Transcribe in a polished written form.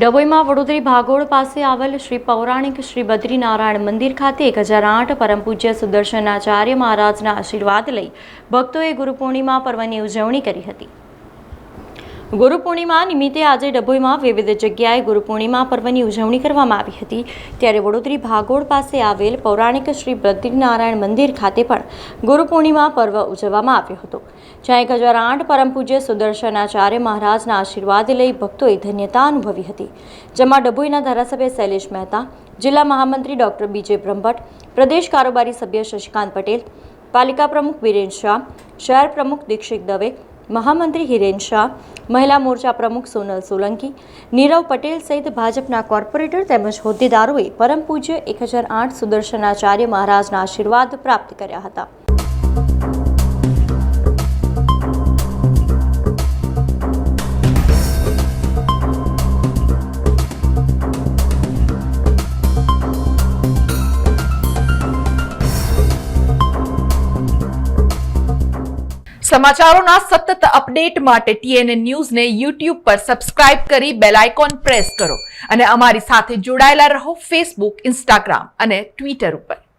ડભોઈમાં વડોદરી ભાગોળ પાસે આવેલ શ્રી પૌરાણિક શ્રી બદ્રીનારાયણ મંદિર ખાતે 1008 પરમ પૂજ્ય સુદર્શનાચાર્ય મહારાજના આશીર્વાદ લઈ ભક્તોએ ગુરુ પૂર્ણિમા પર્વની ઉજવણી કરી હતી। ગુરુ પૂર્ણિમા નિમિત્તે આજે ડભોઈમાં વિવિધ જગ્યાએ ગુરુ પૂર્ણિમા પર્વની ઉજવણી કરવામાં આવી હતી। ત્યારે વડોદરી ભાગોળ પાસે આવેલ પૌરાણિક શ્રી બદ્રીનારાયણ મંદિર ખાતે પણ ગુરુ પૂર્ણિમા પર્વ ઉજવવામાં આવ્યો હતો, જ્યાં 1008 પરમ પૂજ્ય સુદર્શનાચાર્ય મહારાજના આશીર્વાદ લઈ ભક્તોએ ધન્યતા અનુભવી હતી। જેમાં ડભોઈના ધારાસભ્ય શૈલેષ મહેતા, જિલ્લા મહામંત્રી ડોક્ટર બીજે બ્રહ્મભટ્ટ, પ્રદેશ કારોબારી સભ્ય શશિકાંત પટેલ, પાલિકા પ્રમુખ વિરેન શાહ, શહેર પ્રમુખ દીક્ષિત દવે, મહામંત્રી હિરેન શાહ, મહિલા મોરચા પ્રમુખ સોનલ સોલંકી, નીરવ પટેલ સહિત ભાજપના કોર્પોરેટર તેમજ હોદ્દેદારોએ પરમ પૂજ્ય 1008 સુદર્શનાચાર્ય મહારાજના આશીર્વાદ પ્રાપ્ત કર્યા હતા। સમાચારોના સતત અપડેટ માટે TNN ન્યૂઝને YouTube પર સબસ્ક્રાઇબ કરી બેલ આઇકોન પ્રેસ કરો અને અમારી સાથે જોડાયેલા રહો Facebook, Instagram અને Twitter ઉપર।